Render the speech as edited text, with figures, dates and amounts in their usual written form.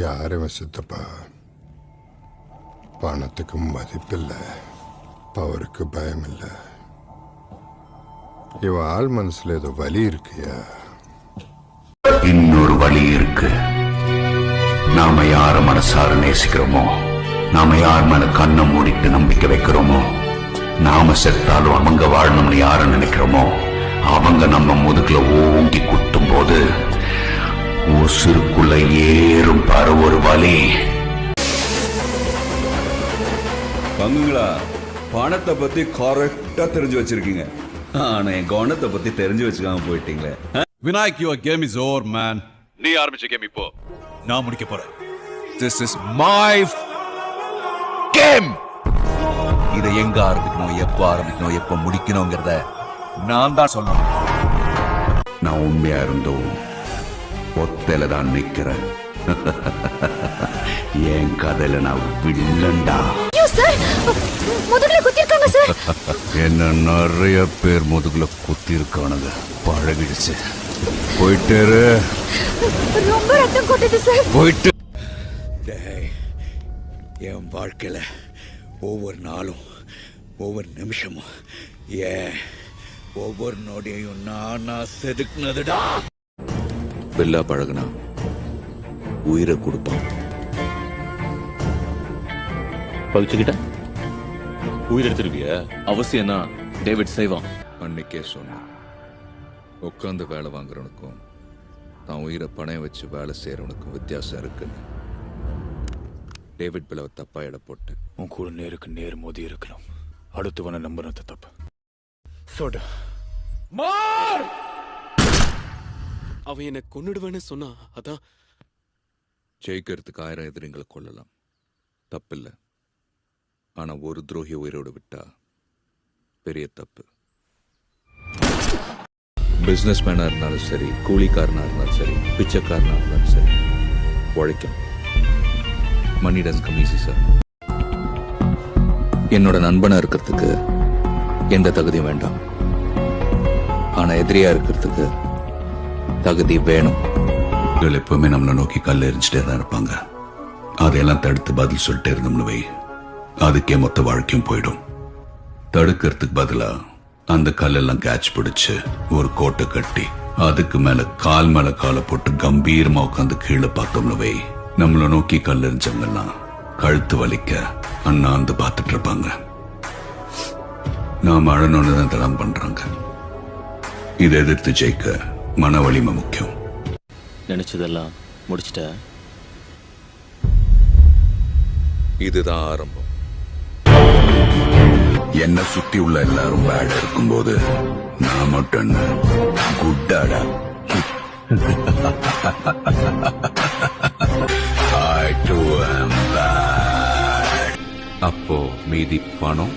யாரும் சித்தப்பா, பணத்துக்கு மதிப்பில்லை, பவருக்கு பயம் இல்லை. இவன் ஆள் மனசுல ஏதோ வலி இருக்குயா. இன்னொரு வழி இருக்கு. நாம யார மனசார நேசிக்கிறோமோ, நாம யார் மேல கண்ணை மூடிட்டு நம்பிக்கை வைக்கிறோமோ, நாம செத்தாலும் அவங்க வாழணும்னு யார நினைக்கிறோமோ, அவங்க நம்ம முதுகுல ஓங்கி குத்தும் போது உசுருக்குள்ள ஏறும் பாரு ஒரு வலி. பங்குங்களா, பணத்தை பத்தி கரெக்டா தெரிஞ்சு வச்சிருக்கீங்க. ஆனா என் கவனத்தை பத்தி தெரிஞ்சு வச்சுக்காம போயிட்டீங்களே. Vinayak, your game is over man. நீ ஆரம்பிச்ச கேம் இப்போ நான் முடிக்க போறேன். This is my game. இதை எங்க ஆரம்பிக்கணும், எப்ப ஆரம்பிக்கணும், எப்ப முடிக்கணுங்கிறத நான் தான் சொல்லணும். நான் உண்மையா இருந்தோம் ஒத்தையில தான் நிக்கிறேன். என் கதையில நான் வில்லண்டா. என்ன நிறைய பேர் முதுகுல குத்தி இருக்கானுங்க. பழகிடுச்சு. போயிட்டு ரொம்ப ரத்தம் கொட்டுது சார். போயிட்டு என் வாழ்க்கையில ஒவ்வொரு நாளும், ஒவ்வொரு நிமிஷமும், ஒவ்வொரு நொடியையும் நானா செதுக்குனதுடா. வெள்ளா பழகுனா உயிரை கொடுப்பான். பகிச்சுக்கிட்ட உயிர் எடுத்துருவிய அவசியம் தான். டேவிட் செய்வான். அன்னைக்கே சொன்னான், உட்காந்து வேலை வாங்குறவனுக்கும் தான் உயிரை பணைய வச்சு வேலை செய்யறவனுக்கும் வித்தியாசம் இருக்குன்னு. டேவிட் பிளவை தப்பா இட போட்டு உன் கூட நேருக்கு நேர் மோதி இருக்கணும். அடுத்தவனை நம்புறது தப்பு. சொட மார். அவன் என்னை கொன்னுடுவேன்னு சொன்னா, அதான். ஜெயிக்கிறதுக்கு 1000 எதிரிங்களை கொள்ளலாம், தப்பில்லை. ஆனா ஒரு துரோகி உயிரோடு விட்டா பெரிய தப்பு. பிசினஸ் மேனா இருந்தாலும் சரி, கூலிக்காரனா இருந்தாலும் சரி, பிச்சைக்காரனா இருந்தாலும் சரி, உழைக்கும். மணி டசன்ட் கம் ஈஸி சார். என்னோட நண்பனா இருக்கிறதுக்கு எந்த தகுதியும் வேண்டாம். ஆனா எதிரியா இருக்கிறதுக்கு தகுதி வேணும். எப்பவுமே நம்மளை நோக்கி கல் எரிஞ்சிட்டே தான் இருப்பாங்க. அதையெல்லாம் தடுத்து பதில் சொல்லிட்டே இருந்தோம்னு வை, அதுக்கே மொத்த வாழ்க்கையும் போயிடும். தடுக்கிறதுக்கு பதிலா அந்த கல்லெல்லாம் கேட்ச் பிடிச்சு ஒரு கோட்டை கட்டி அதுக்கு மேல காலை போட்டு கம்பீரமா உட்காந்து கீழே பார்த்தோம்னு வை, நம்மளை நோக்கி கல் எரிஞ்சவங்கெல்லாம் கழுத்து வலிக்க அண்ணாந்து பார்த்துட்டு இருப்பாங்க. நாம அழணும்னு தான் தடம் பண்றாங்க. இதை எதிர்த்து ஜெயிக்க மன வலிமை முக்கியம். நினைச்சதெல்லாம் முடிச்சிட்ட. இதுதான் ஆரம்பம். என்ன சுத்தி உள்ள எல்லாரும் பேட் இருக்கும்போது நான் மட்டும் குட்டாடா. I too am bad. அப்போ மீதி பணம்